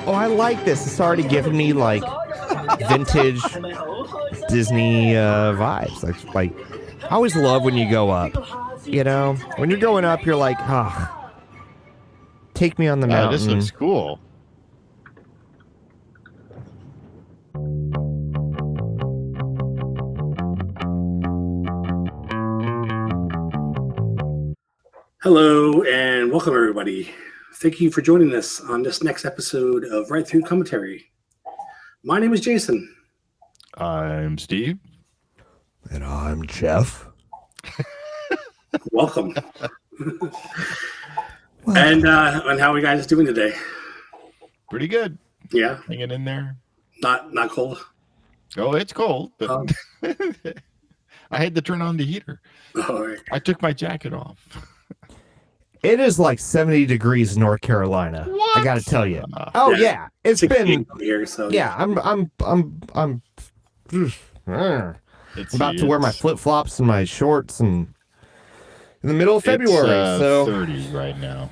Oh, I like this. It's already giving me like vintage Disney vibes. Like I always love when you go up. You know, when you're going up, you're like, ah, take me on the mountain. This looks cool. Hello and welcome everybody. Thank you for joining us on this next episode of Right Through Commentary. My name is Jason. I'm Steve. And I'm Jeff. Welcome. And how are you guys doing today? Pretty good. Yeah. Hanging in there. Not cold. Oh, it's cold, but I had to turn on the heater. All right. I took my jacket off. It is like 70 degrees in North Carolina. What? I got to tell you. Oh yeah, it's been here. So yeah. I'm about to wear my flip flops and my shorts and in the middle of February. So 30 right now.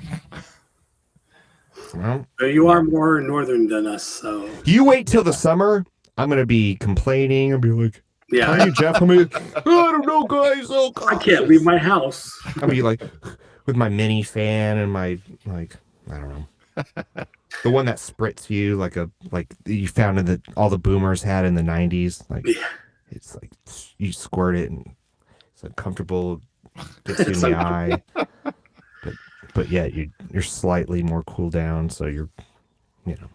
Well, you are more northern than us. So you wait till the summer. I'm gonna be complaining and be like, yeah, "Hey Jeff, I'm gonna, I don't know, guys. Oh, I can't leave my house." I'll be like. With my mini fan and my I don't know, the one that spritz you like you found in all the boomers had in the 90s. Like it's like you squirt it and it's uncomfortable, gets you in the eye. But yeah, you're slightly more cool down, so you're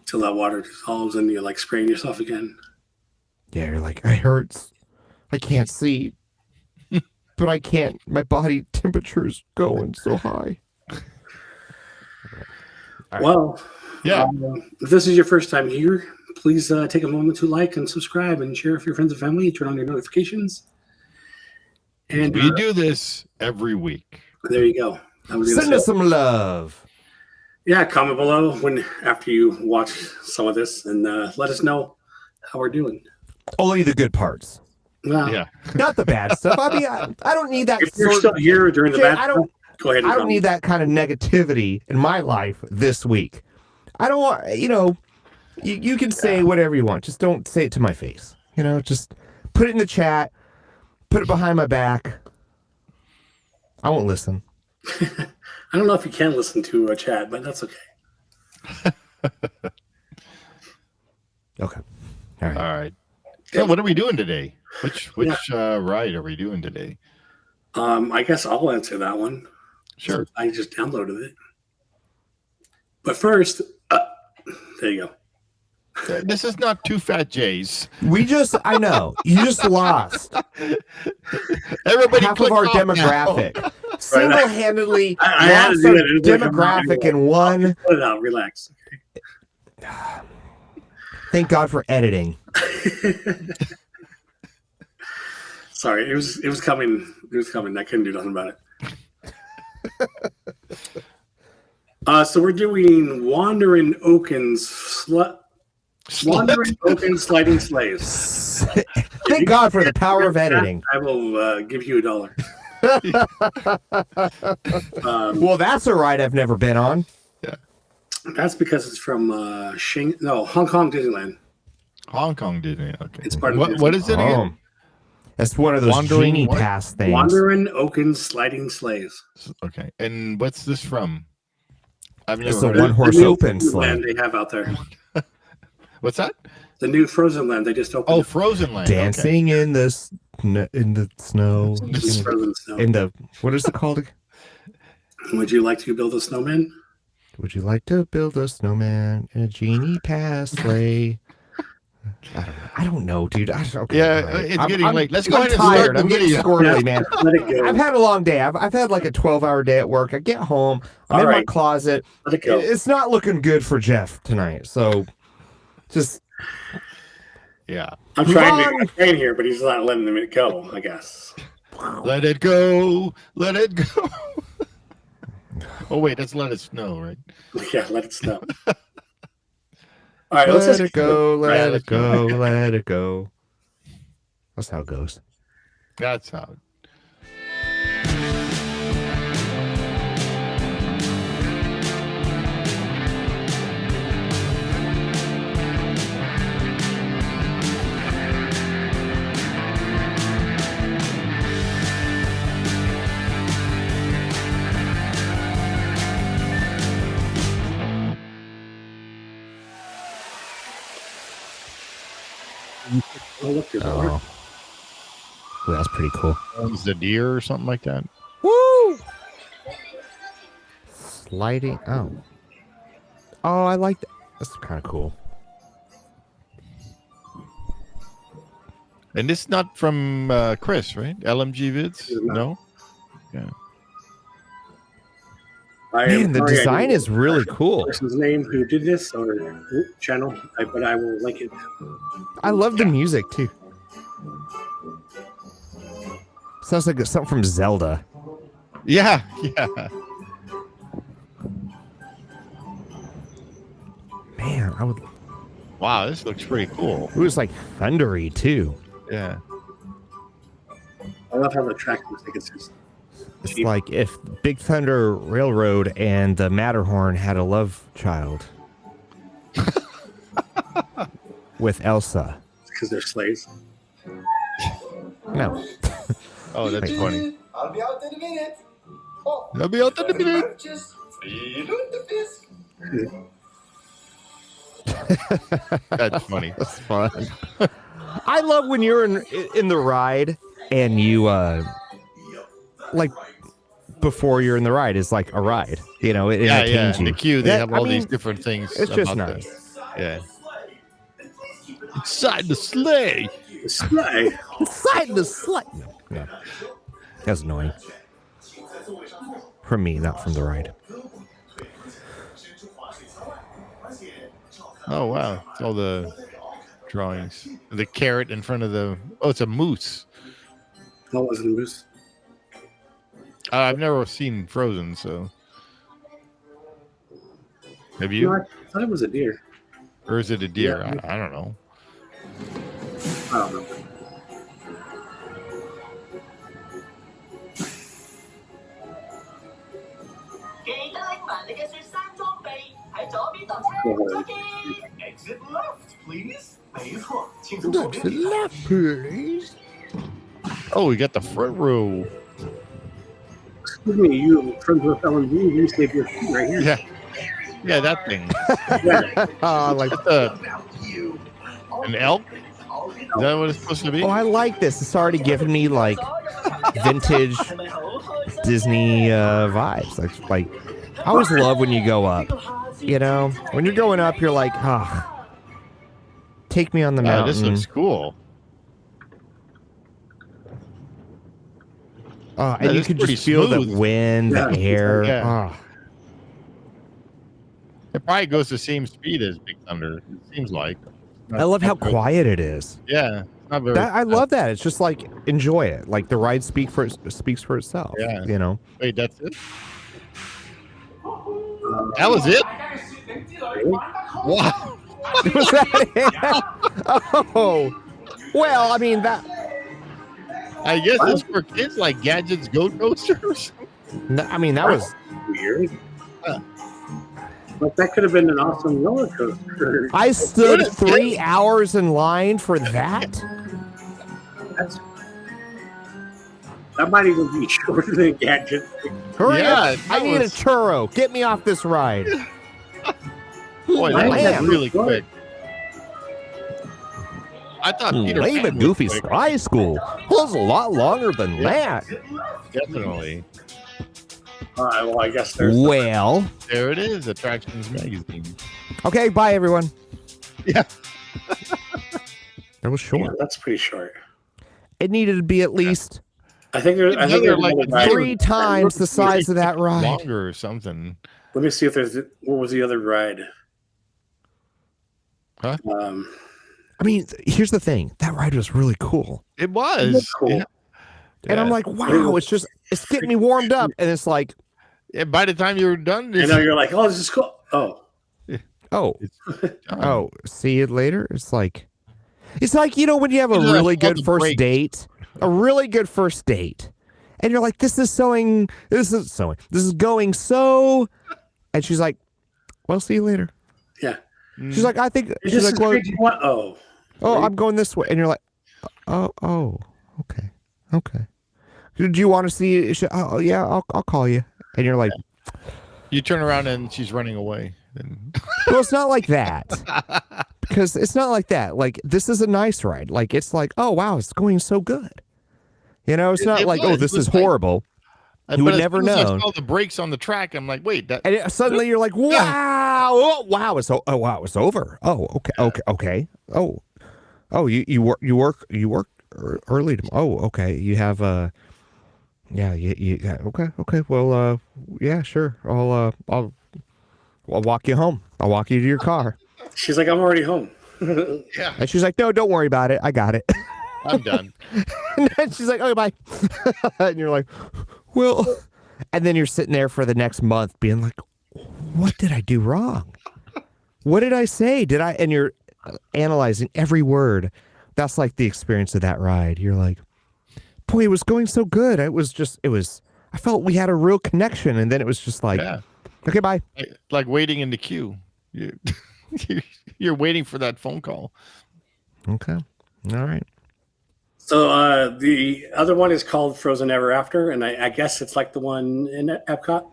Till that water dissolves and you're like spraying yourself again. Yeah, you're like it hurts. I can't see. But I can't. My body temperature's going so high. Right. Well, yeah. If this is your first time here, please take a moment to like and subscribe and share with your friends and family. Turn on your notifications. And we do this every week. There you go. Send us some love. Yeah, comment below after you watch some of this and let us know how we're doing. Only the good parts. Well, yeah, not the bad stuff. I mean, I don't need that. If you're still here during the bad stuff, go ahead. I don't need that kind of negativity in my life this week. I don't want. You can say whatever you want. Just don't say it to my face. Just put it in the chat. Put it behind my back. I won't listen. I don't know if you can listen to a chat, but that's okay. Okay. All right. So, what are we doing today? Which ride are we doing today? I guess I'll answer that one. Sure. I just downloaded it. But first, there you go. This is not Two Fat Jays. I know. You just lost. Everybody half of our demographic. Single-handedly lost our demographic in one. Put it out. Relax. Okay. Thank God for editing. Sorry, it was coming. It was coming. I couldn't do nothing about it. So we're doing Wandering Oaken's Sliding Slaves. Thank God for the power of editing. I will give you $1. Well, that's a ride I've never been on. Yeah, that's because it's from Hong Kong Disneyland. Hong Kong Disneyland. Okay. It's part of what is it again? That's one of those genie pass things. Wandering Oaken's Sliding Sleighs. Okay, and what's this from? I've never it's a one-horse open sleigh they have out there. What's that? The new Frozen Land they just opened. Oh, Frozen Land. Dancing in the snow. Frozen snow. In the what is it called? Would you like to build a snowman? Would you like to build a snowman in a genie pass sleigh? I don't know, dude. Okay, it's getting late. Let's go ahead and tired. start the I'm getting video. squirrely, man. Let it go. I've had a long day. I've had like a 12-hour day at work. I get home. I'm in my closet. Let it go. It's not looking good for Jeff tonight. So, just I'm trying to get here, but he's not letting it go. I guess. Let it go. Let it go. Oh wait, that's let it snow, right? Yeah, let it snow. All right, let it go, let it go, let it go. That's how it goes. That's how. Oh, look, there's a Oh, horse. well, that's pretty cool. Owns the deer or something like that. Woo! Sliding. Oh, I like that. That's kind of cool. And it's not from Chris, right? LMG Vids? No. Yeah. Man, the design is really cool. Person's name who did this or channel, but I will link it. I love the music too. Sounds like something from Zelda. Yeah. Yeah. Man, I would. Wow, this looks pretty cool. It was like thundery too. Yeah. I love how the track looks like it's just It's cheap. like if Big Thunder Railroad and the Matterhorn had a love child with Elsa. because they're slaves. No. Oh, that's funny. I'll be out in a minute. Oh, I'll be out in a minute. just feed the fish. That's funny. That's fun. I love when you're in the ride and you like before you're in the ride is like a ride. You know, it Yeah, entertains In you. the queue, they That- have I all mean, these different things. It's just about nice. Yeah. Inside the sleigh. The sleigh. Inside the sleigh. No. That's annoying. From me, not from the ride. Oh, wow. It's all the drawings. The carrot in front of the... Oh, it's a moose. That wasn't a moose. I've never seen Frozen, so... Have you? No, I thought it was a deer. Or is it a deer? Yeah. I don't know. I don't know. Exit left, please. 没错，请 To 从左边 the 离开。 left, please. Oh, we got the front row. Excuse me, you friends with LMG, you save your feet right here. Yeah. Yeah, that thing. Yeah. Oh, like, That's an elk? Is that what it's supposed to be? I like this. It's already giving me like vintage Disney vibes. Like, I always love when you go up. You know, when you're going up, you're like, take me on the Yeah, mountain. this looks cool. And Yeah, you this could is pretty just feel the smooth. wind, Yeah. the air. Yeah. It probably goes the same speed as Big Thunder. It seems like. I love how Not very- quiet it is. Yeah, it's not very. I love that. It's just like enjoy it. Like the ride speaks for itself. Yeah. You know. Wait, that's it. That was it. Wow. Was that it? Oh. Well, I mean that. I guess it's for kids like Gadget's Goat Coaster or something. No, I mean that was. Weird. Huh. But that could have been an awesome roller coaster. I stood What is 3 hours in line for that. That's, that might even be shorter than Gadget. Hurry Yeah, up! I that need was- a churro. Get me off this ride. Boy, that was Man. really quick. I thought Peter Lame Pan and was Goofy quick. High School was a lot longer than that. Definitely. All right, well, I guess there's. Well, There it is, Attractions Magazine. okay, bye everyone. Yeah. That was Yeah, short. that's pretty short. It needed to be at least I think there's. I think They're there's like another ride. 3 times the size of that ride. Longer or something. Let me see if there's. What was the other ride? Huh? I mean, here's the thing. That ride was really cool. It was. That's cool. Yeah. And I'm Yeah. like, wow, it's getting me warmed up. And it's like, Yeah, by the time you're done, And now you're like, oh, this is cool. Oh, oh, done. oh, see you later. It's like, you know, when you have a You just really have all good the first breaks. date, and you're like, this is going so, and she's like, well, see you later. yeah. She's like, I think, This she's is like, well, crazy. What? Oh, oh, I'm going this way. And you're like, oh, okay. Do you want to see? Oh, yeah, I'll call you. And you're like, You turn around and she's running away. And well, it's not like that. because it's not like that. Like, this is a nice ride. Like, it's like, oh, wow, it's going so good. You know, it's not like, oh, this is horrible. You would never know. I saw the brakes on the track. I'm like, wait, that. And suddenly you're like, wow, oh, wow, it's over. Oh, okay. Oh, you work early tomorrow. Oh, okay. You have okay. Well, yeah, sure. I'll walk you home. I'll walk you to your car. She's like, I'm already home. Yeah, And she's like, no, don't worry about it. I got it. I'm done. And then she's like, okay, bye. And you're like, well, and then you're sitting there for the next month being like, what did I do wrong? What did I say? And you're analyzing every word. That's like the experience of that ride. You're like, boy, it was going so good. I felt we had a real connection. And then it was just like, okay, bye. Like waiting in the queue. You're waiting for that phone call. Okay. All right. So the other one is called Frozen Ever After, and I guess it's like the one in Epcot,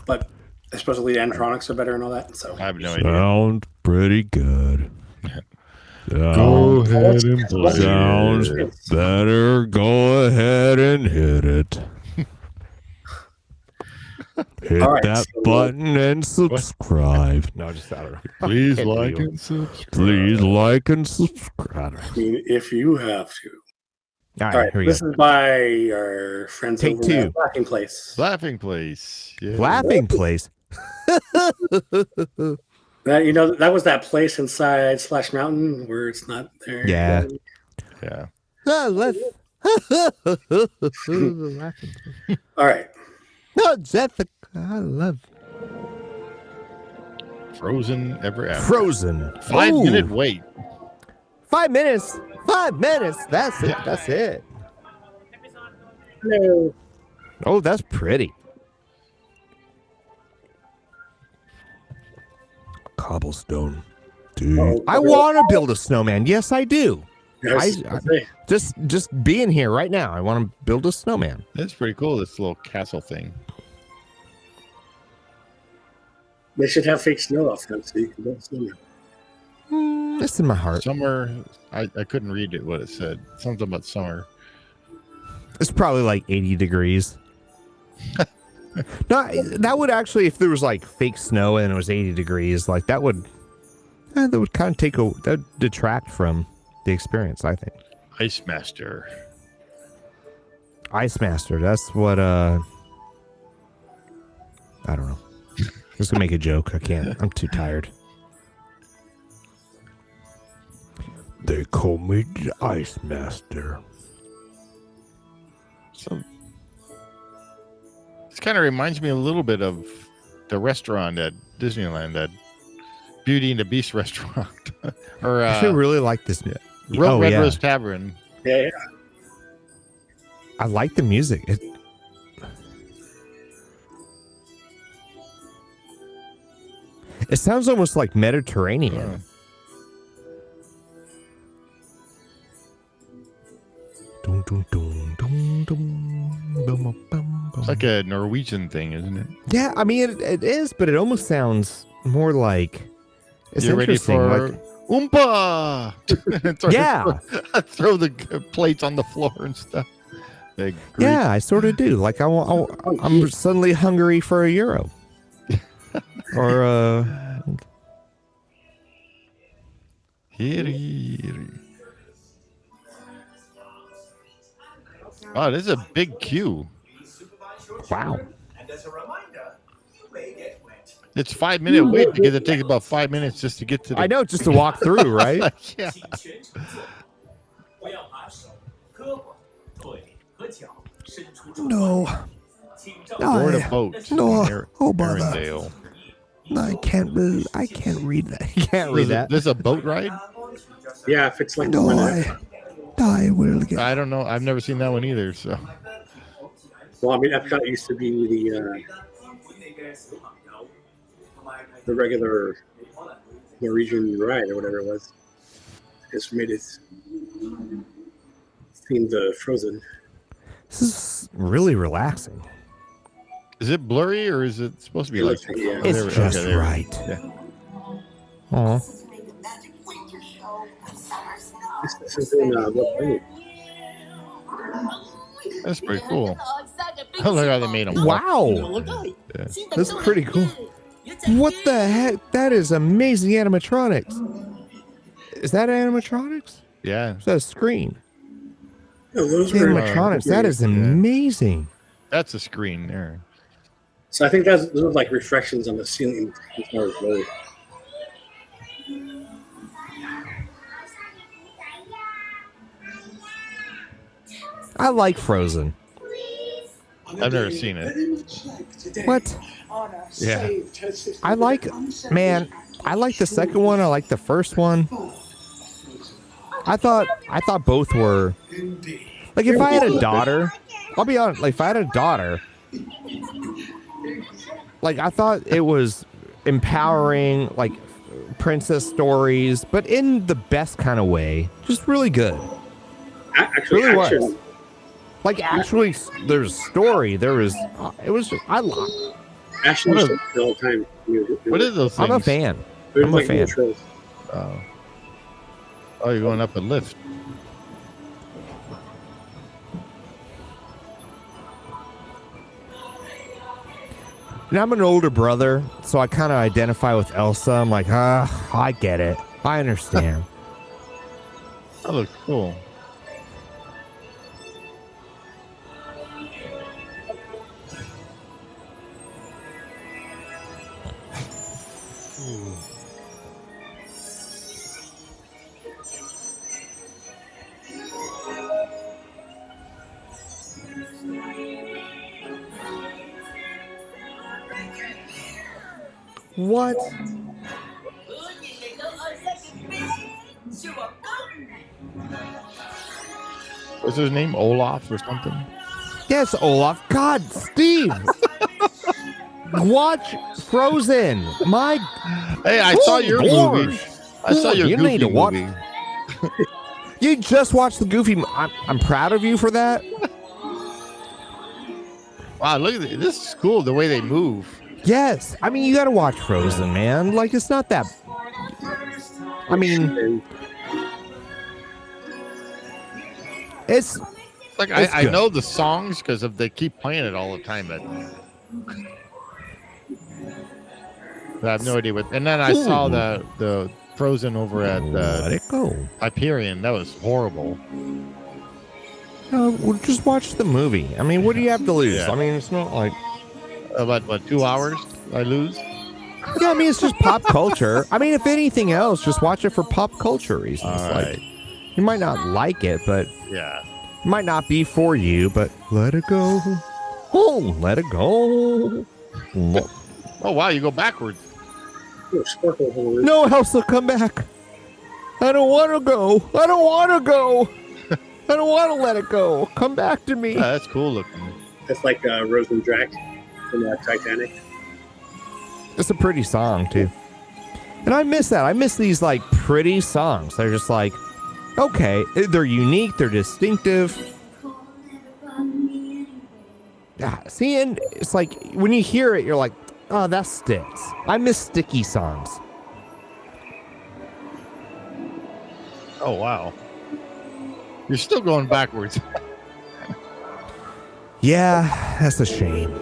but supposedly the animatronics are better and all that. So I have no idea. Sounds pretty good. Go ahead and play. Sounds better. Go ahead and hit it. Hit All right, that button and subscribe. No, just I don't know. Please like and subscribe. Please like and subscribe. if you have to. All All right, right, here we this go. is by our friends Take over two. at Laughing Place. Laughing place. Yeah. Laughing place. That was that place inside Splash Mountain where it's not there. Yeah. Yeah. All right. No, Jessica, I love Frozen Ever After. Frozen. 5-minute wait. 5 minutes. 5 minutes. That's it. That's it. Hello. Oh, that's pretty. Cobblestone. Dude. Uh-oh. I want to build a snowman. Yes, I do. Yes, Just being here right now, I want to build a snowman. That's pretty cool, this little castle thing. they should have fake snow off them so you can build snowman. It's in my heart. Summer, I couldn't read it, what it said. Something about summer. It's probably like 80 degrees. No, that would actually, if there was like fake snow and it was 80 degrees, like that would kind of that would detract from the experience, I think. Ice Master. Ice Master, that's what, I don't know. I was gonna make a joke. I can't. I'm too tired. They call me the Ice Master. So this kind of reminds me a little bit of the restaurant at Disneyland, that Beauty and the Beast restaurant. Or I actually really like this. Red yeah. Rose Tavern. Yeah. I like the music. It sounds almost like Mediterranean. It's like a Norwegian thing, isn't it? Yeah, I mean it is, but it almost sounds more like it's You ready interesting. for Like, Oompa? Yeah. Throw the plates on the floor and stuff. yeah, I sort of do. Like I'm suddenly hungry for a euro, or Wow, this is a big queue. wow. And as a reminder, you may get wet. It's 5-minute wait because it takes about 5 minutes just to get to the. I know, just to walk through, right? Yeah. 请全程侧不要把手、胳膊、腿和脚伸出窗外。 No, 请照 Board 顾 a boat. No. in Oh, bother. Arendelle. I can't read that. I can't read that. This is a boat ride? Yeah, if it's like No, I will get. I don't know. I've never seen that one either. So well, I mean, Epcot used to be the regular Norwegian ride or whatever it was. Just made it themed Frozen. This is really relaxing. is it blurry or is it supposed to be like? Yeah. Oh, there It's we- just okay, there we go. right. Yeah. Aw. This is in what planet? That's pretty cool. I look how they made them. Wow. That's pretty cool. What the heck? That is amazing animatronics. Is that animatronics? Yeah, Is that a screen? No, those were Animatronics. That is amazing. that's a screen there. So I think those are like reflections on the ceiling as far as low. I like Frozen. I've never seen it. What? Yeah. I like the second one. I like the first one. I thought both were like, if I had a daughter, I'll be honest, like if I had a daughter, like I thought it was empowering, like princess stories, but in the best kind of way. Just really good. Actually, Really action. was. Like actually, there's story. There was. It was. I love. Action What was a- for all time. What are those things? I'm a fan. They're I'm a like fan. neutrals. Oh. Oh, you're going up a lift. And I'm an older brother, so I kind of identify with Elsa. I'm like, I get it. I understand. That looks cool. What? What's his name? Olaf or something? Yes, Olaf. God, Steve. Watch Frozen. My. Hey, I saw your movie. gosh. I saw your You Goofy need to watch- movie. You just watched the Goofy. I'm proud of you for that. Wow, look at this. This is cool, the way they move. Yes. I mean, you got to watch Frozen, man. Like, it's not that. I mean, And it's. Like It's I good. know the songs because they keep playing it all the time, but I have no idea what. And then I saw the Frozen over at Let it go. Hyperion. That was horrible. Well, just watch the movie. I mean, what do you have to lose? Yeah. I mean, it's not like. About what, 2 hours? I lose. Yeah, I mean, it's just pop culture. I mean, if anything else, just watch it for pop culture reasons. All Like, right. you might not like it, but Yeah. it might not be for you. But let it go. Oh, let it go. Oh wow, you go backwards. sparkle over No, Elsa, come back. I don't want to go. I don't want to go. I don't want to let it go. Come back to me. Yeah, that's cool looking. It's like Rose and Drac from Titanic. It's a pretty song, too. And I miss that. I miss these, like, pretty songs. They're just like, okay, they're unique, they're distinctive. Yeah, see, and it's like, when you hear it, you're like, oh, that sticks. I miss sticky songs. Oh wow. You're still going backwards. Yeah, that's a shame.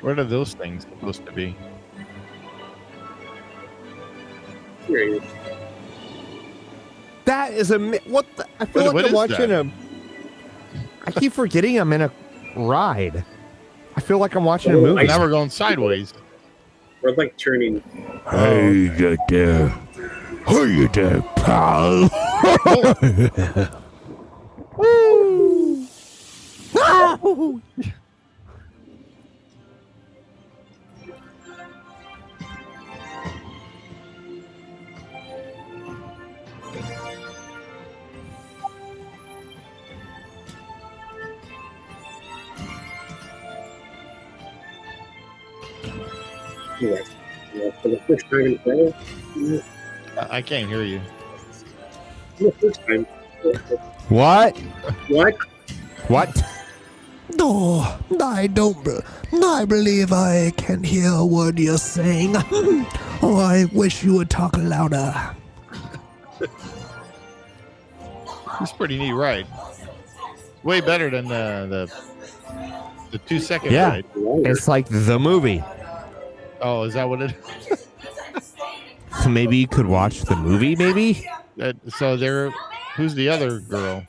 What are those things supposed to be? Serious. That is a what? I feel What like I'm is watching that? I keep forgetting I'm in a ride. I feel like I'm watching a Oh, movie. Now we're going sideways. We're like turning. Hey there, hey there, pal. Woo! Ah! For the first time in forever. I can't hear you. For the first time. What? What? What? No, I don't. I believe I can hear a word you're saying. Oh, I wish you would talk louder. It's pretty neat ride. Way better than the 2-second Yeah. ride. It's like the movie. Oh, is that what it? So maybe you could watch the movie, maybe? So there. Who's the other girl?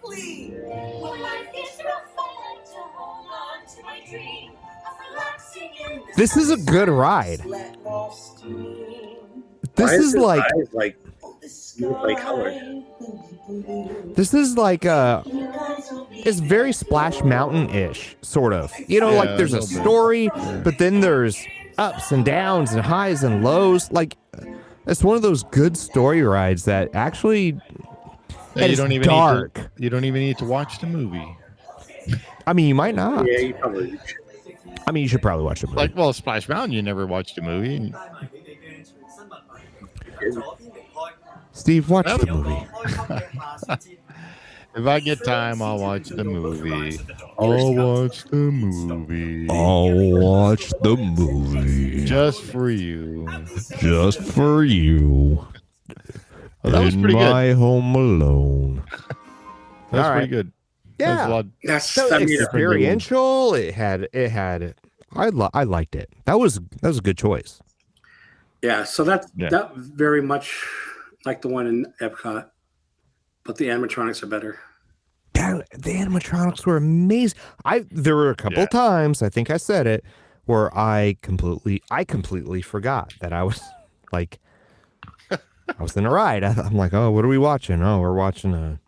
This is a good ride. This Why is his like eyes like beautifully colored? this is like it's very Splash Mountain-ish, sort of. You know, Yeah, like there's a a little bit. story, but then there's ups and downs and highs and lows. Like it's one of those good story rides that actually Yeah, it's dark. You don't even need to watch the movie. I mean, you might not. Yeah, you probably. I mean, you should probably watch the movie. Like, well, Splash Mountain, you never watched the movie. Steve, watch the movie. If I get time, I'll watch the movie. I'll watch the movie. I'll watch the movie Just for you. just for you. Well, that was In pretty good. my home alone. That was All pretty right. good. That was a Yeah. lot- That's That I was mean, experiential. It had. I liked it. That was a good choice. yeah. So that Yeah. that very much like the one in Epcot, but the animatronics are better. Damn, the animatronics were amazing. There were a couple Yeah. times, I think I said it, where I completely forgot that I was like, I was in a ride. I'm like, oh, what are we watching? Oh, we're watching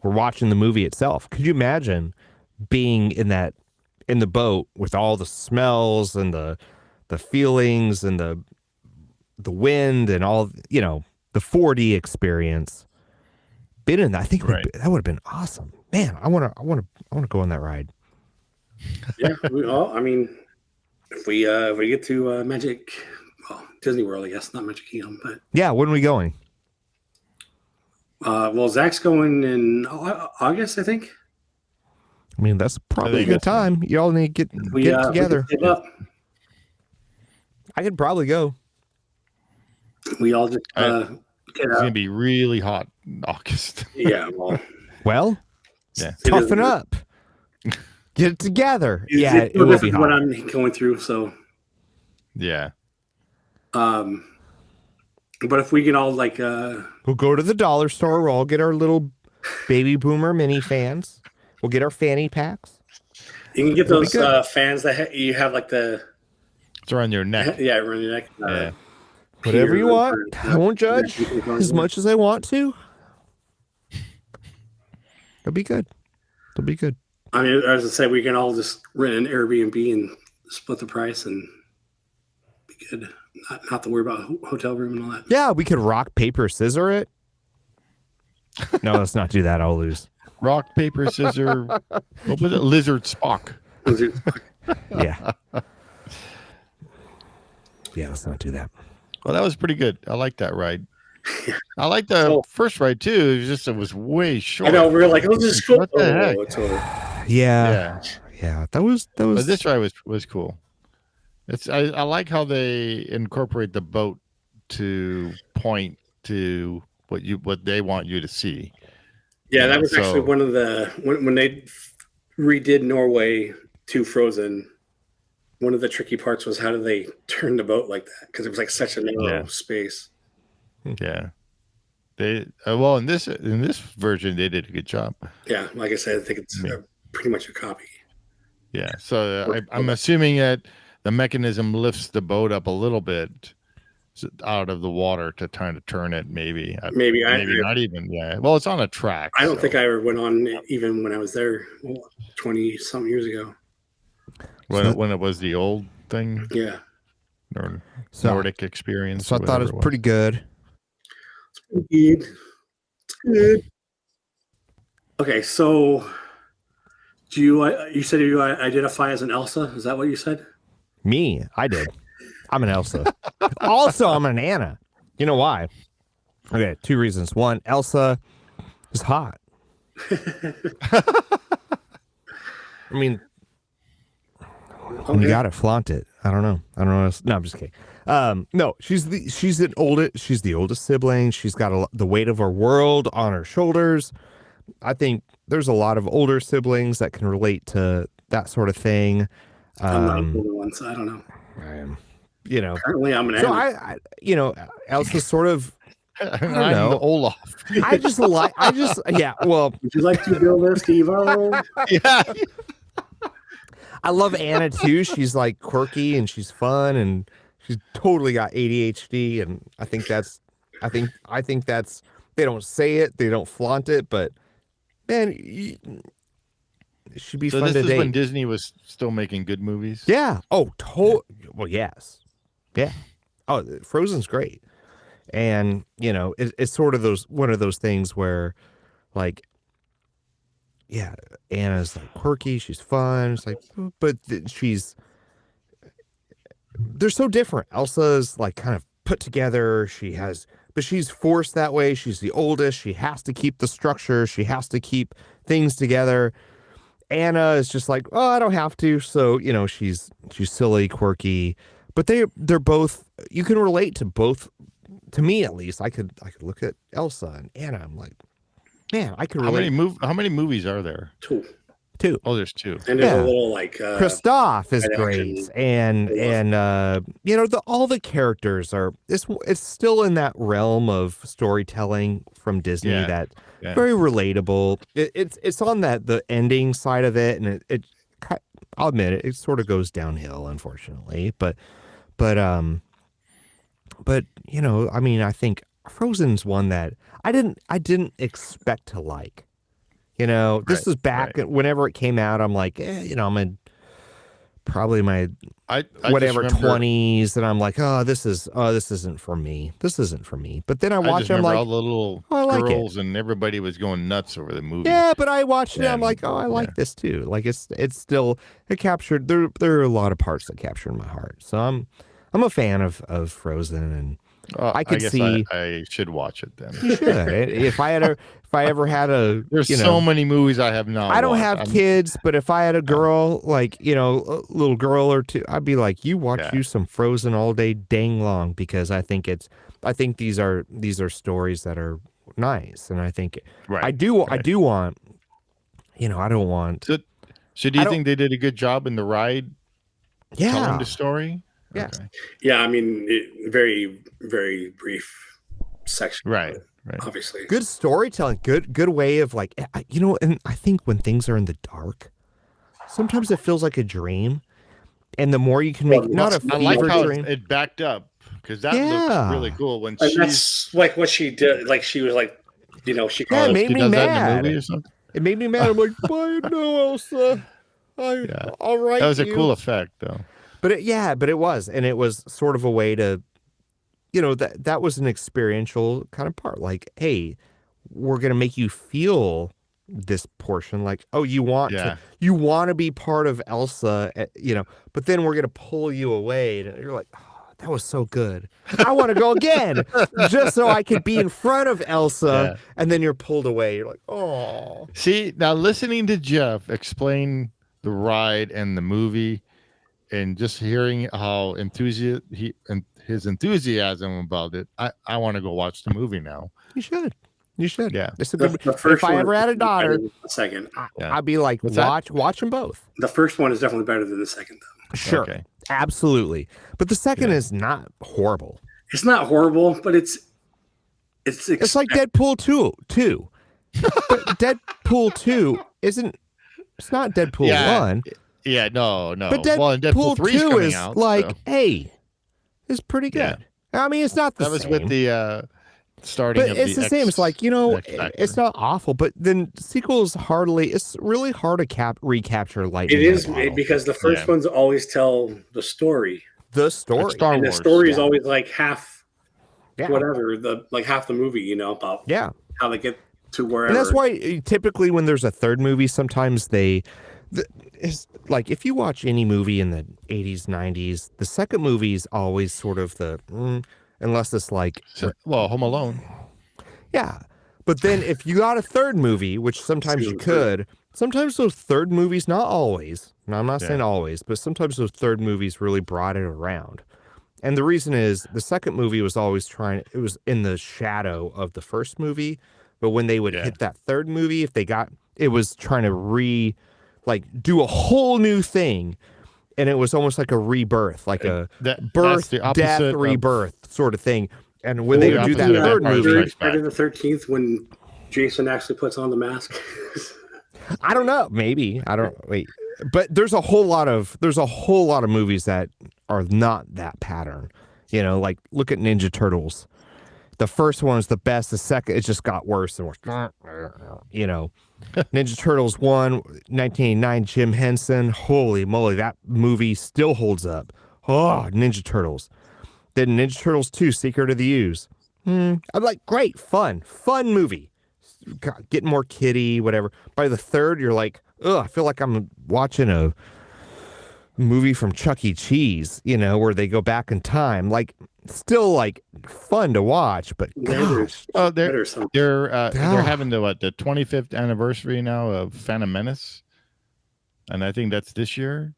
we're watching the movie itself. Could you imagine being in the boat with all the smells and the feelings and the wind and all, the 4D experience? Been in that, I think that would have been awesome. Man, I want to go on that ride. Yeah. I mean, if we get to Disney World, I guess not Magic Kingdom, but Yeah, when are we going? well, Zach's going in August, I think. I mean, that's probably a think good that's time. You all need to get We together. We, up. I could probably go. We all just It's get gonna out. be really hot in August. Yeah. Well, Well, Yeah. it toughen is- up. Get it together. it's- Yeah, it's it will this be is what hot. I'm going through. So, Yeah. but if we can all like We'll go to the dollar store. We'll all get our little baby boomer mini fans. We'll get our fanny packs. you can get It'll be those good. fans that you have like the It's around your neck. yeah around your neck. Yeah. Whatever you Peter want. or- I won't judge as much as I want to. It'll be good. It'll be good. I mean, as I say, we can all just rent an Airbnb and split the price and be good. Not have to worry about hotel room and all that. Yeah, we could rock, paper, scissor it. No, let's not do that. I'll lose. Rock, paper, scissor. What was it? Lizard Spock. Yeah. Yeah, let's not do that. Well, that was pretty good. I like that ride. I like the So- first ride too. It was way short. I know, we were like, let's just go. What the heck? It's over. Yeah. Yeah, Yeah. That was but this ride was cool. I like how they incorporate the boat to point to what they want you to see. Yeah, that was So- actually one of the when they redid Norway to Frozen. One of the tricky parts was how do they turn the boat like that because it was like such a narrow Yeah. space. Yeah, they well in this version they did a good job. Yeah, like I said, I think it's Yeah. pretty much a copy. Yeah, so I'm assuming that the mechanism lifts the boat up a little bit out of the water to try to turn it. Maybe Maybe not even. Yeah, well, it's on a track. I don't so- think I ever went on even when I was there 20-something years ago. when it was the old thing Yeah. or so, Nordic experience. so I or thought it whatever was pretty good. Good. It's good. Okay, so do you said you identify as an Elsa? Is that what you said? Me, I did. I'm an Elsa. Also, I'm an Anna. You know why? Okay, 2 reasons. One, Elsa is hot. I mean, Okay. you gotta flaunt it. I don't know. No, I'm just kidding. No, she's the oldest sibling. She's got the weight of her world on her shoulders. I think there's a lot of older siblings that can relate to that sort of thing. I'm not an older one, so I don't know. You know, Apparently, I'm an so adult. Elsa's sort of. I'm know. the Olaf. Yeah. Well, Would you like to build a Steve-O? Yeah. I love Anna too. She's like quirky and she's fun and she's totally got ADHD. And I think that's they don't say it, they don't flaunt it, but man, it should be So fun this to is when date. Disney was still making good movies. Yeah. Oh, well, yes. Yeah. Oh, Frozen's great. And it's sort of one of those things where, like, yeah, Anna's like quirky, she's fun. It's like, but they're so different. Elsa's like kind of put together. But she's forced that way. She's the oldest. She has to keep the structure. She has to keep things together. Anna is just like, oh, I don't have to. So, she's silly, quirky, but they're both, you can relate to both. To me, at least, I could look at Elsa and Anna. I'm like, man, I could relate. How many movies are there? Two. Oh, there's 2. And there's Yeah. a little like Christoph is live great, action. and all the characters are. It's still in that realm of storytelling from Disney that very relatable. It's on the ending side of it, and I'll admit it sort of goes downhill, unfortunately, but I mean, I think Frozen's one that I didn't expect to like. This was back whenever it came out. I'm like, I'm in probably my I whatever just remember, 20s, and I'm like, this isn't for me. This isn't for me. But then I I watch just it, I'm remember like, all the little I like it. girls and everybody was going nuts over the movie. yeah. But I watched it, I'm And, like, I like this too. Like it's still it captured. There are a lot of parts that captured my heart. So I'm a fan of Frozen, and I could guess see. I should watch it then. You should. If I ever had a, There's so many movies I have not. I don't watched. have kids, but if I had a girl, like, a little girl or two, I'd be like, you watch you some Frozen all day dang long, because I think these are stories that are nice. And I think I do want, I don't want. So do you think they did a good job in the ride telling the story? Yeah. Okay. Yeah, I mean, very, very brief section. Right. Obviously. Good storytelling, good way of like, and I think when things are in the dark, sometimes it feels like a dream. And the more you can make not a I like fever how dream. it backed up, because that looks really cool when And she's that's like what she did. Like she was like, she it called made she me does that in mad. the movie or something. It made me mad. I'm like, why no, Elsa? All right. That was a cool effect, though. But it was, and it was sort of a way to, that was an experiential kind of part. Like, hey, we're gonna make you feel this portion. Like, oh, you want to be part of Elsa, but then we're gonna pull you away, and you're like, oh, that was so good. I want to go again, just so I could be in front of Elsa, and then you're pulled away. You're like, oh. See, now listening to Jeff explain the ride and the movie, and just hearing how his enthusiasm about it, I want to go watch the movie now. You should. Yeah, it's a the good. first If I one ever had a is better daughter, than the second. I'd be like, watch them both. The first one is definitely better than the second, though. Sure, absolutely. But the second is not horrible. It's not horrible, but it's like Deadpool 2. But Deadpool 2 isn't. It's not Deadpool 1. Yeah, no. But Deadpool 2 is out, like, hey, it's pretty good. Yeah. I mean, it's not the that same. was with the starting. But of it's the same. It's like, it's not awful. But then sequels it's really hard to recapture lightning. It is because the first ones always tell the story. The story. Like Star and Wars. the story is always like half, Yeah. whatever, half the movie, about how they get to wherever. And that's why typically when there's a third movie, sometimes it's like if you watch any movie in the 80s, 90s, the second movie is always sort of unless it's like, Home Alone. yeah. But then if you got a third movie, which sometimes you could, sometimes those third movies, not always, and I'm not saying always, but sometimes those third movies really brought it around. And the reason is the second movie was always it was in the shadow of the first movie. But when they would hit that third movie, it was trying to do a whole new thing. And it was almost like a rebirth, like a birth, death, rebirth sort of thing. And when they would do that third movie, Friday the 13th, when Jason actually puts on the mask. I don't know, maybe wait, but there's a whole lot of movies that are not that pattern. You know, like look at Ninja Turtles. The first one was the best. The second, it just got worse and worse. You know, Ninja Turtles 1, 1989, Jim Henson. Holy moly, that movie still holds up. Oh, Ninja Turtles. Then Ninja Turtles 2, Secret of the Ooze. I'm like, great, fun movie. God, getting more kiddie, whatever. By the third, you're like, ugh, I feel like I'm watching a movie from Chuck E. Cheese, you know, where they go back in time. Like, still like fun to watch, but gosh. They're having the 25th anniversary now of Phantom Menace, and I think that's this year.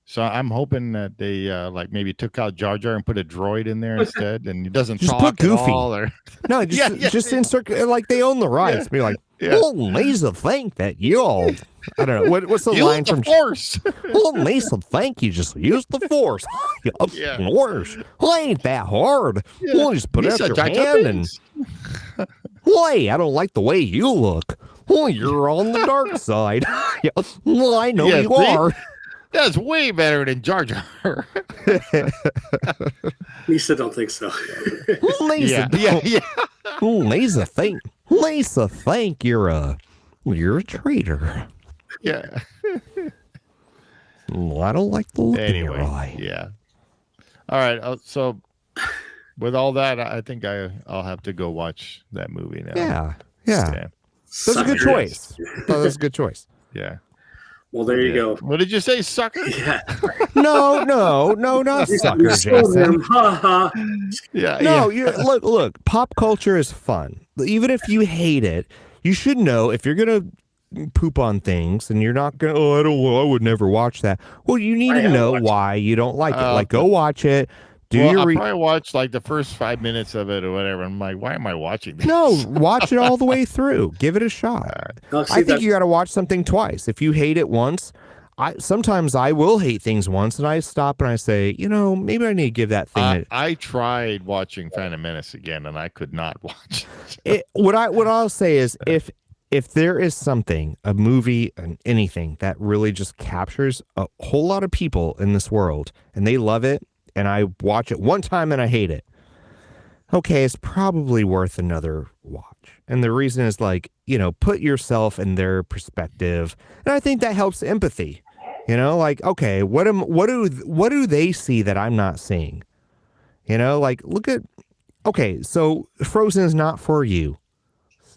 So I'm hoping that they maybe took out Jar Jar and put a droid in there instead, and he doesn't just talk put Goofy. at all. Or no, just insert like they own the rights. Be like, well, Lisa, think that you all. I don't know what's the line from Force. Well, Lisa, think you just use the Force. Of course, well, ain't that hard. Well, just put out your hand and. Hey, I don't like the way you look. Well, you're on the dark side. Well, I know you are. That's way better than Jar Jar. Lisa don't think so. Lisa, Lisa, think you're a traitor. Yeah. Well, I don't like the look in your eye. Yeah. All right. So, with all that, I think I'll have to go watch that movie now. Yeah. That's a good choice. That's a good choice. Yeah. Well, there you go. What did you say, sucker? Yeah. No, not sucker, Jason. Look, pop culture is fun. Even if you hate it, you should know if you're gonna poop on things and you're not gonna. I would never watch that. Well, you need to know why you don't like it. Go watch it. I probably watch like the first 5 minutes of it or whatever. I'm like, why am I watching this? No, watch it all the way through. Give it a shot. I think you got to watch something twice. If you hate it once, sometimes I will hate things once, and I stop and I say, maybe I need to give that thing. I tried watching Phantom Menace again, and I could not watch it. What I'll say is, if there is something, a movie, anything that really just captures a whole lot of people in this world, and they love it, and I watch it one time and I hate it, okay, it's probably worth another watch. And the reason is put yourself in their perspective. And I think that helps empathy. Okay, what do they see that I'm not seeing? Look at, okay, so Frozen is not for you,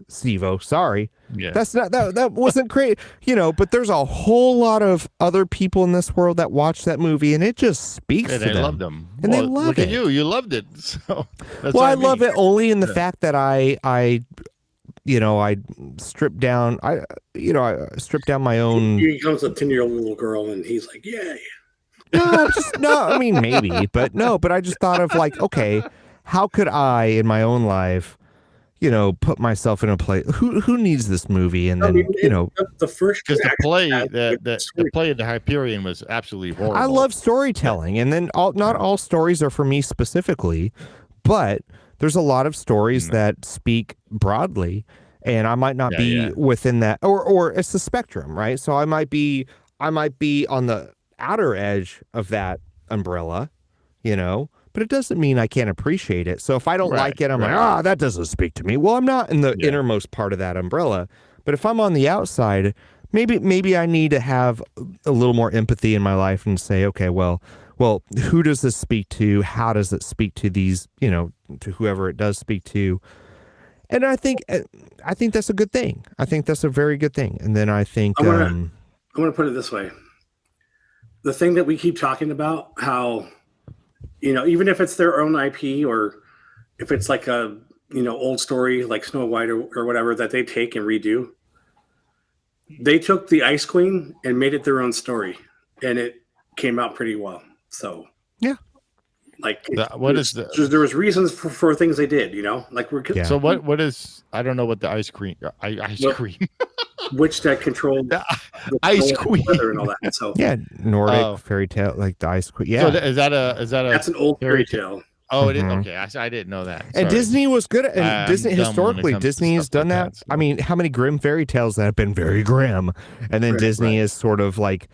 Steve-O, sorry. Yeah. That's not that wasn't great, but there's a whole lot of other people in this world that watch that movie, and it just speaks to them. They love them. And they love look it. At you loved it. So that's I love it only in the fact that I stripped down my own. Here comes a 10-year-old little girl, and he's like, "Yay!" I mean, maybe, but I just thought of okay, how could I in my own life, put myself in a place. Who needs this movie? And then the first, because the play the play of the Hyperion was absolutely horrible. I love storytelling, and then not all stories are for me specifically, but there's a lot of stories that speak broadly, and I might not be within that, or it's a spectrum, right? So I might be on the outer edge of that umbrella, but it doesn't mean I can't appreciate it. So if I don't like it, I'm like, that doesn't speak to me. Well, I'm not in the innermost part of that umbrella. But if I'm on the outside, maybe I need to have a little more empathy in my life and say, okay, well, who does this speak to? How does it speak to these, to whoever it does speak to? And I think that's a good thing. I think that's a very good thing. And then I think I'm going to put it this way. The thing that we keep talking about, how, even if it's their own IP, or if it's like a old story like Snow White or whatever that they take and redo. They took the Ice Queen and made it their own story, and it came out pretty well. So Yeah. like there was reasons for things they did, like we're Yeah. So what is, I don't know what the ice cream which that controlled the ice queen weather and all that. So Yeah, Nordic fairy tale, like the Ice Queen. Yeah, So is that a that's an old fairy tale. Oh, it is. Mhm. Okay, I didn't know that. and Sorry. Disney was good at. And I'm Disney dumb when it historically, comes to Disney has stuff done like that. that, I so. mean, how many grim fairy tales that have been very grim, and then Right, Disney right. has sort of like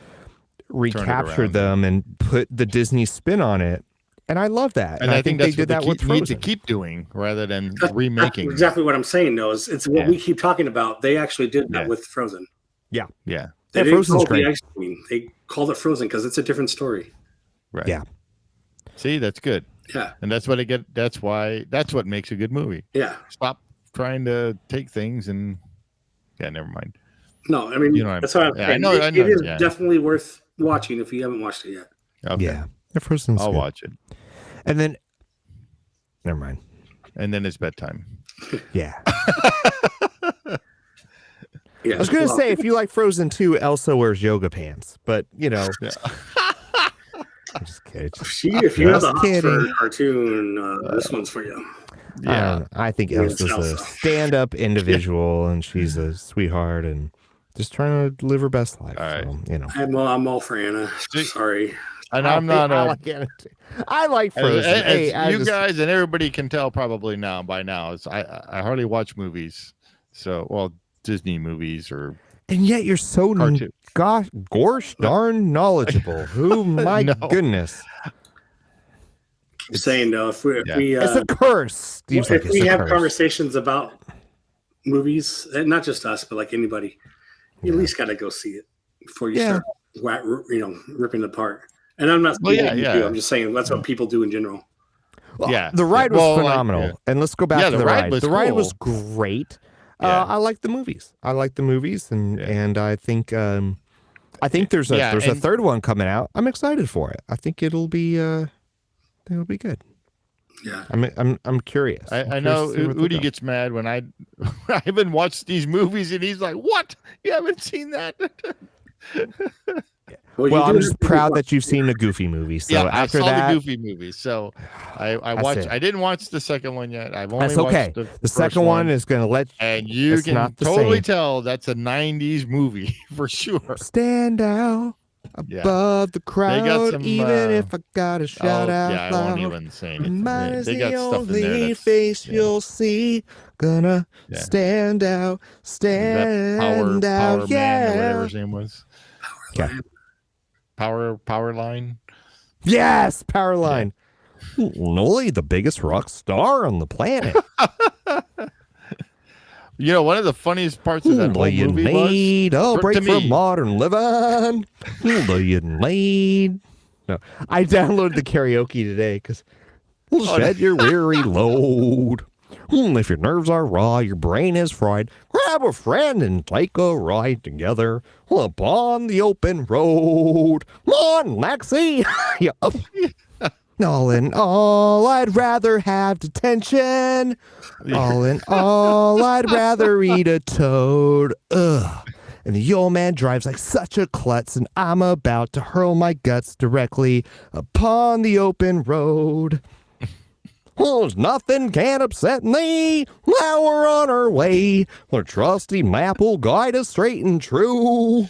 recaptured them and put the Disney spin on it, and I love that. And I think they that's did what that with they need to Frozen. keep doing rather than That's remaking. exactly what I'm saying. Though is it's what Yeah. we keep talking about. They actually did that Yeah. with Frozen. Yeah. They Yeah, didn't Frozen's call it great. the Ice Queen. They called it Frozen because it's a different story. Right. Yeah. See, that's good. Yeah, And that's what that's what makes a good movie. yeah. Stop trying to take things and never mind. No, I mean You know what that's I'm what I'm saying. saying. Yeah, I know, It is yeah. definitely worth watching if you haven't watched it yet. Okay. Yeah, Frozen's I'll good. watch it. And then, never mind. And then it's bedtime. Yeah, Yeah, I was gonna well, say if you like Frozen 2, Elsa wears yoga pants, but Yeah. I'm just kidding. if you have Just the hots for kidding. a cartoon, this one's for you. I think Yeah, Elsa's it's a Elsa. stand-up individual, and she's a sweetheart, and just trying to live her best life. All right. So, I'm all for Anna. See- Sorry. And I'm not I a like Anna too. I like as, Frozen. as Hey, I you just- guys and everybody can tell probably by now is I hardly watch movies. So Disney movies or and yet you're so cartoon. gosh darn knowledgeable. Who, my No. goodness, I'm saying though, if we it's a curse. Steve's like, if it's we a have curse. conversations about movies, and not just us, but like anybody, you at least got to go see it before you Yeah. start, ripping it apart. And I'm not Well, saying yeah, what you yeah. do. I'm just saying that's what people do in general. Well, Yeah. the ride Yeah. was Well, like, phenomenal. yeah. And let's go back Yeah, to the the ride ride. was The ride cool. was great. Yeah. I like the movies. And Yeah. and I think there's a and- third one coming out. I'm excited for it. I think it'll be good. Yeah. I'm curious. I'm I curious know to see what they'll Udi do. gets mad when I haven't watched these movies and he's like, "What? You haven't seen that?" Well, I'm do just have to proud watch- that you've seen the Goofy movie. So yeah, after I saw that, the Goofy movie, so I That's watched. it. I didn't watch the second one yet. I've only that's watched okay. the The first second one is going to let and you it's can not the totally same. tell that's a '90s movie for sure. stand out Yeah. above the crowd, some, even if I gotta shout out yeah, I loud. won't even say anything. Mine is They the got stuff in there. only That's, face yeah. you'll see. Gonna Yeah. stand out, that stand Power out, Man or whatever yeah. his name was. Yeah. Power Line. Yes, Powerline. Noli, the biggest rock star on the planet. You know, one of the funniest parts of that Do whole you movie need a to break from me- modern living? Do you need? No, I downloaded the karaoke today because shed your weary load. If your nerves are raw, your brain is fried, grab a friend and take a ride together upon the open road. Come on, Lexi. Yeah. All in all, I'd rather have detention. All in all, I'd rather eat a toad. Ugh. And the old man drives like such a klutz, and I'm about to hurl my guts directly upon the open road. Oh, nothing can upset me. Now we're on our way. Our trusty map will guide us straight and true.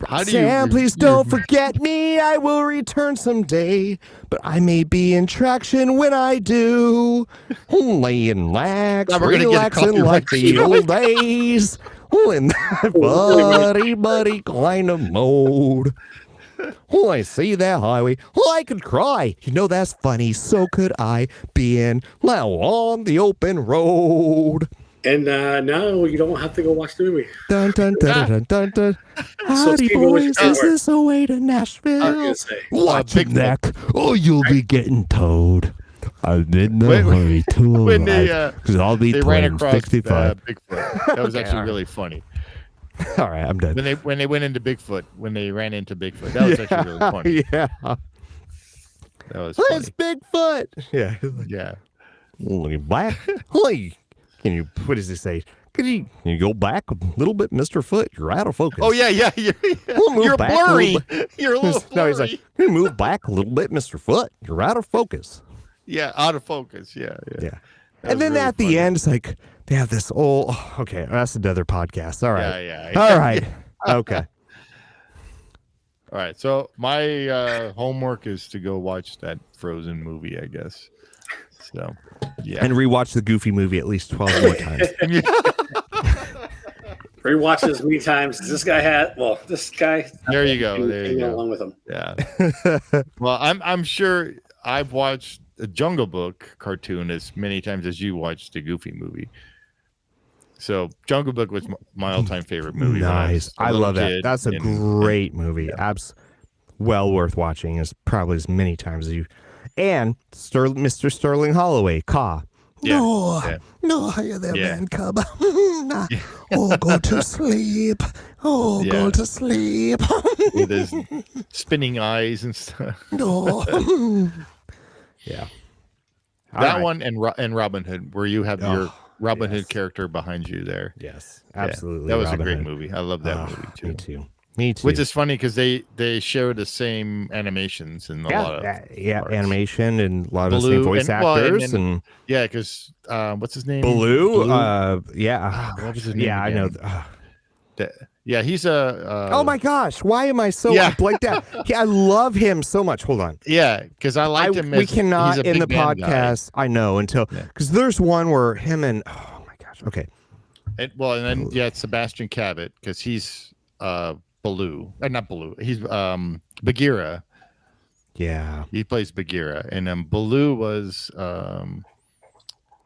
How do Sam, you, please don't forget me. I will return someday, but I may be in traction when I do. Laying lax, Now we're gonna get relaxing like the copyright. old days. In that buddy kind of mode. I see that highway. I could cry. You know that's funny. So could I. Being now on the open road. And now you don't have to go watch the movie. Dun dun dun dun dun dun. Howdy, Steve, what was boys. your Is word? this a way to I was Nashville? gonna say. Watch Big it, neck. Oh, you'll be getting towed. I didn't know When- to when they, because I'll be they ran playing across 65. Bigfoot. That was Okay, actually all right. really funny. All right, I'm done. When they went into Bigfoot, when they ran into Bigfoot, that was actually really funny. Yeah. That was It's funny. Bigfoot. Yeah. Yeah. back? Hey, can you? What does he say? Can you go back a little bit, Mr. Foot? You're out of focus. Oh yeah. We'll move You're back a little blurry. bit. You're a little No, blurry. he's like, can you move back a little bit, Mr. Foot? You're out of focus. Yeah, out of focus. Yeah. Yeah. That And was then really at the funny. end, it's like they have this old. Okay, that's another podcast. All right. Yeah. All right. Okay. All right. So my homework is to go watch that Frozen movie, I guess. So yeah. And rewatch the Goofy movie at least 12 more times. Rewatch this many times. This guy. There you go. There you go. Along with him. Yeah. Well, I'm sure I've watched the Jungle Book cartoon as many times as you watched the Goofy movie. So Jungle Book was my all-time favorite movie. Nice. I love that. That's a great movie. yeah. Well worth watching. Is probably as many times as you. And Mr. Sterling Holloway, Ka. Yeah. No, hiya there, Yeah. man cub. Oh, go to sleep. Oh, Yeah. go to sleep. With his spinning eyes and stuff. No. Yeah. All That right. one and Robin Hood, where you have your Robin yes. Hood character behind you there. Yes, Yeah. absolutely. That was Robin a great Hood. movie. I love that movie too. Me too. Me too. Which is funny because they share the same animations in a lot of parts. animation and a lot of the Baloo same voice and- well, actors and- and Yeah, because what's his name? Baloo. What was his name? Yeah, I know. again? Yeah, he's a. Oh my gosh, why am I so Yeah. blanked out? I love him so much. Hold on. Yeah, because I liked him. We as- cannot he's a in the big band guy. podcast. I know until Yeah. because there's one where him and oh my gosh. Okay. And then it's Sebastian Cabot because he's Baloo. Not Baloo. He's Bagheera. Yeah. He plays Bagheera, and Baloo was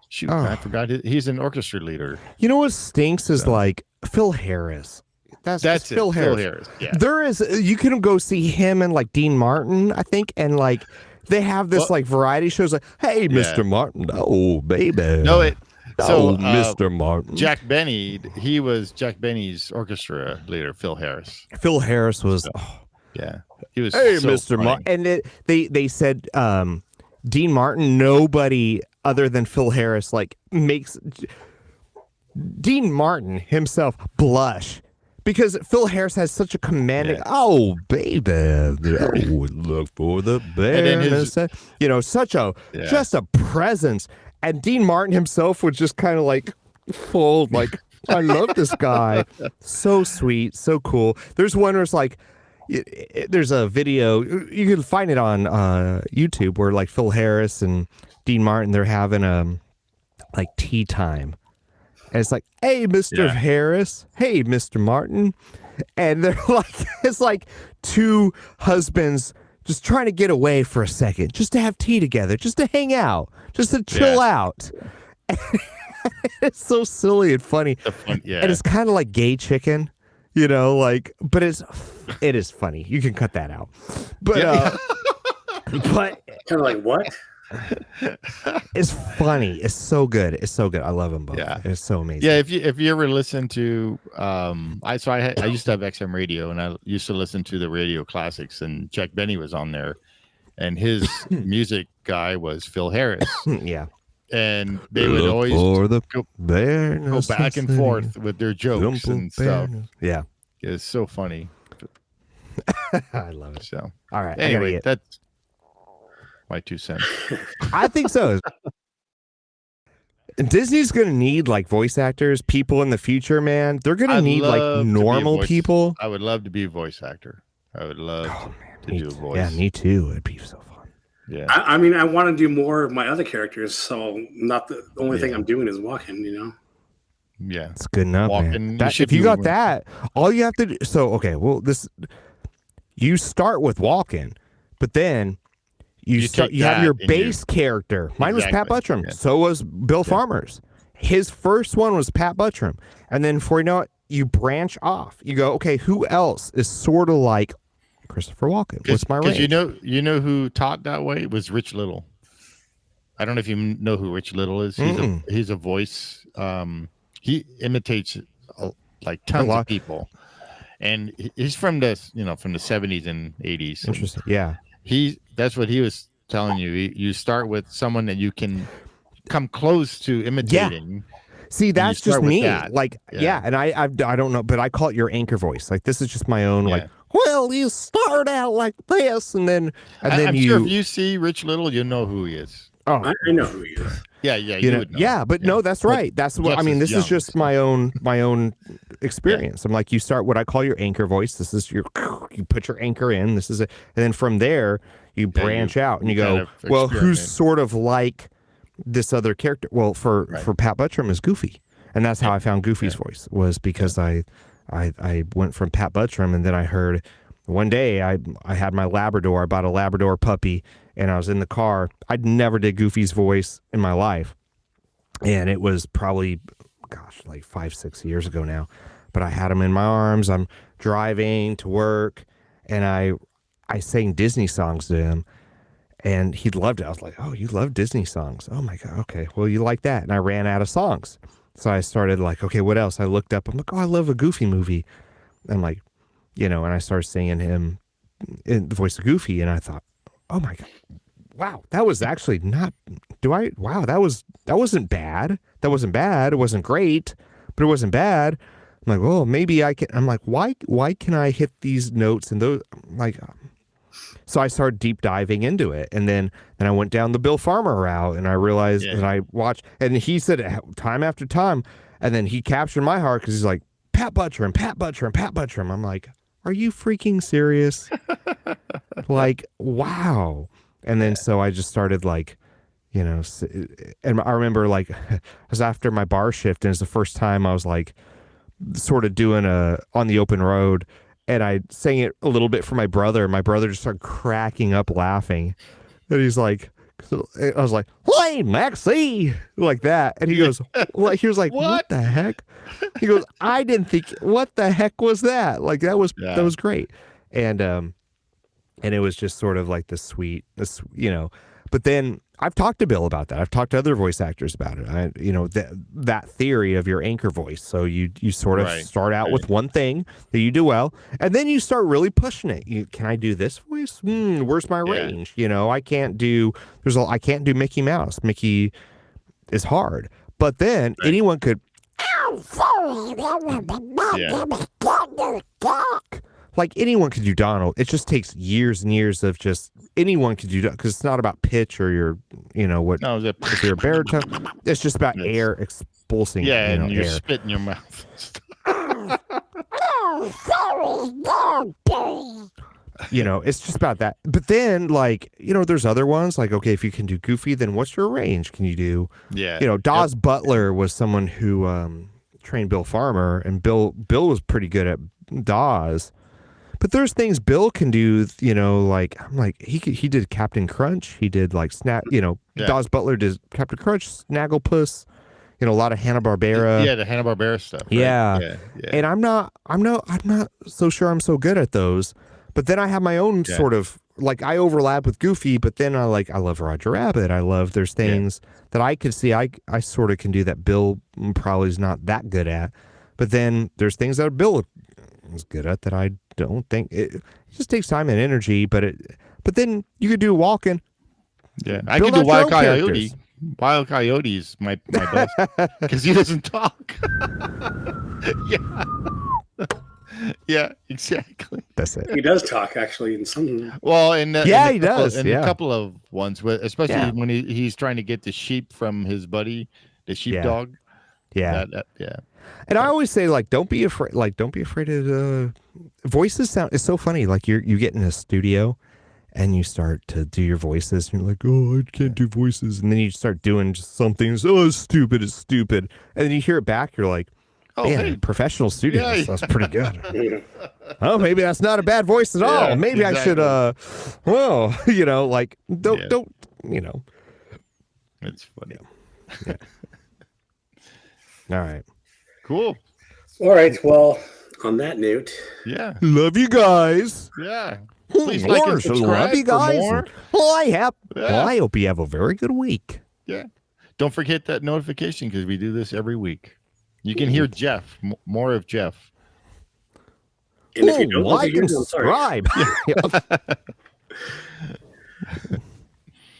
shoot, I forgot. He's an orchestra leader. You know what stinks is like Phil Harris. That's it. Phil Harris. Phil Harris. Yeah. There is you can go see him and like Dean Martin, I think, and like they have this like variety shows like, hey, Mr. Martin, oh baby. No, so Mr. Martin. Jack Benny, he was Jack Benny's orchestra leader, Phil Harris. Phil Harris was Yeah. He was hey, so Mr. funny. Martin. And they said Dean Martin, nobody other than Phil Harris like makes Dean Martin himself blush. Because Phil Harris has such a commanding, oh baby, look for the bear, And then such a just a presence. And Dean Martin himself would just kind of like fold, like I love this guy, so sweet, so cool. There's one where it's like, there's a video you can find it on YouTube where like Phil Harris and Dean Martin they're having like tea time. And it's like, hey, Mr. Harris. Hey, Mr. Martin. And they're like, it's like two husbands just trying to get away for a second, just to have tea together, just to hang out, just to chill out. It's so silly and funny. And it's kind of like gay chicken, but it is funny. You can cut that out. But, but Kind of like what? it's funny. It's so good. It's so good. I love them both. Yeah. It's so amazing. Yeah, if you ever listen to I used to have XM radio and I used to listen to the radio classics and Jack Benny was on there and his music guy was Phil Harris. Yeah. And they would always go back and forth with their jokes and stuff. Yeah. It's so funny. I love it. So all right. anyway, that's my 2 cents. I think so. Disney's gonna need like voice actors, people in the future, man. They're gonna need like normal people. I would love to be a voice actor. I would love to do a voice. Yeah, me too. It'd be so fun. Yeah. I mean, I want to do more of my other characters, so not the only thing I'm doing is walking. Yeah. It's good enough, man. You should if you do got more. that, all you have to do. So okay, well, you start with walking, but then you take have that your and base character. Mine was Pat Exactly, Buttram. yeah. So was Bill Farmer's. His first one was Pat Buttram, and then before you know it, you branch off. You go, okay, who else is sort of like Christopher Walken? What's my range? Because you know who taught that way was Rich Little. I don't know if you know who Rich Little is. He's a voice. He imitates like tons of people, and he's from the 70s and 80s. Interesting. Yeah. That's what he was telling you. You start with someone that you can come close to imitating. See, that's start just with me. that. Like, Yeah. and I don't know, but I call it your anchor voice. Like, this is just my own. Yeah. Like, well, you start out like this, and then I'm sure if you see Rich Little, you know who he is. oh, I know who he is. Yeah, you would know. yeah, but no, that's right. That's what Jeff I mean. is This is young, just my own experience. I'm like, you start what I call your anchor voice. This is your you put your anchor in. This is it, and then from there you branch out and you kind go, of well, who's experiment. sort of like this other character? Well, for Pat Buttram is Goofy, and that's how I found Goofy's voice was because I went from Pat Buttram, and then I heard one day I had my Labrador. I bought a Labrador puppy, and I was in the car. I'd never did Goofy's voice in my life, and it was probably, gosh, like 5-6 years ago now. But I had him in my arms. I'm driving to work, and I sang Disney songs to him, and he loved it. I was like, "Oh, you love Disney songs? Oh my God, okay. Well, you like that?" And I ran out of songs, so I started like, "Okay, what else?" I looked up. I'm like, "Oh, I love a Goofy movie." I'm like, and I started singing him in the voice of Goofy, and I thought, "Oh my God, wow, that was actually not. Wow, that wasn't bad. That wasn't bad. It wasn't great, but it wasn't bad." I'm like, well, maybe I can. I'm like, why can I hit these notes and those like. So I started deep diving into it, and then I went down the Bill Farmer route, and I realized, and I watched, and he said it time after time, and then he captured my heart because he's like, Pat Buttram, Pat Buttram, Pat Buttram. I'm like, are you freaking serious? Like, wow. And then so I just started like, and I remember like, it was after my bar shift, and it's the first time I was like, sort of doing on the open road. And I sang it a little bit for my brother. My brother just started cracking up laughing. And he's like, I was like, "Hey, Maxie," like that. And he goes, like, he was like, what the heck? He goes, I didn't think, what the heck was that? Like, that was great. And it was just sort of like this, but then I've talked to Bill about that. I've talked to other voice actors about it. That theory of your anchor voice. So you sort of start out with one thing that you do well, and then you start really pushing it. Can I do this voice? Where's my range? I can't do. I can't do Mickey Mouse. Mickey is hard, but then anyone could. Like anyone could do Donald. It just takes years and years of just anyone could do that because it's not about pitch or your, what. No, if you're a baritone, it's just about air expulsing. Yeah, and you air. spit in your mouth. It's just about that. But then, like, there's other ones. Like, okay, if you can do Goofy, then what's your range? Can you do? Yeah. Dawes Butler was someone who trained Bill Farmer, and Bill was pretty good at Dawes. But there's things Bill can do, like I'm like he did Captain Crunch, he did like Dawes Butler did Captain Crunch, Snagglepuss, a lot of Hanna-Barbera. Yeah, the Hanna-Barbera stuff. Right? Yeah. And I'm not so sure I'm so good at those. But then I have my own sort of like I overlap with Goofy, but then I love Roger Rabbit. There's things that I could see I sort of can do that Bill probably is not that good at. But then there's things that Bill is good at that I don't think it just takes time and energy, but then you could do Walken. Yeah, I could do Wild Coyote. Wild Coyote is my best because he doesn't talk. Yeah, exactly. That's it. He does talk actually in some. Well, he does. In a couple of ones, especially when he's trying to get the sheep from his buddy, the sheepdog. Yeah. And I always say, like, don't be afraid. Like, don't be afraid of voices. Sound. It's so funny. Like you get in a studio, and you start to do your voices, and you're like, oh, I can't do voices, and then you start doing just something. Oh, it's stupid. And then you hear it back. You're like, man, professional studios. That's pretty good. Oh, maybe that's not a bad voice at all. Maybe I should. Like don't. It's funny. Yeah. All right. Cool. All right. Well, on that note. Yeah. Love you guys. Yeah. Please like and subscribe. Love you guys. I hope you have a very good week. Yeah. Don't forget that notification because we do this every week. You can hear Jeff, more of Jeff. And if you don't like and subscribe.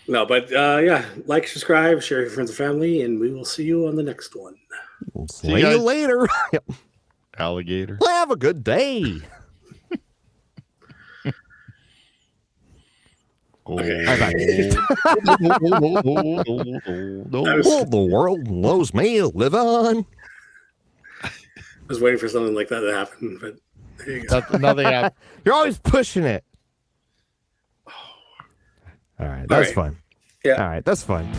No, but yeah, like, subscribe, share with your friends and family, and we will see you on the next one. We'll See see you you guys. later. Alligator. Have a good day. Okay. All the world knows me live on. I was waiting for something like that to happen, but there you go. Nothing happened. You're always pushing it. All right, that's right. fun. Yeah. All right, that's fun.